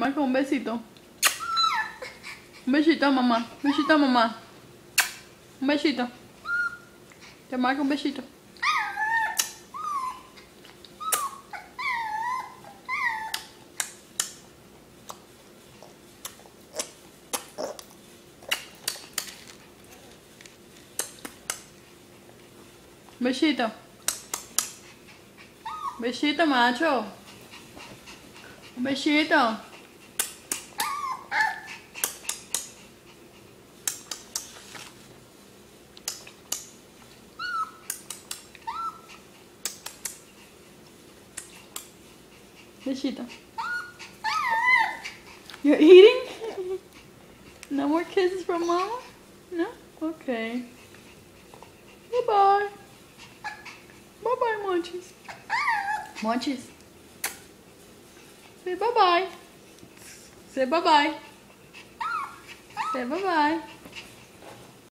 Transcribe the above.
marco un besito. Un besito a mamá. Un besito a mamá. Un besito. Te marco un besito. Un besito. Besito, macho. Un besito. Besito. You're eating? No more kisses from mama? No? Okay. Bye-bye. Bye-bye, Munchies. Munchies. Say bye-bye. Say bye-bye. Say bye-bye.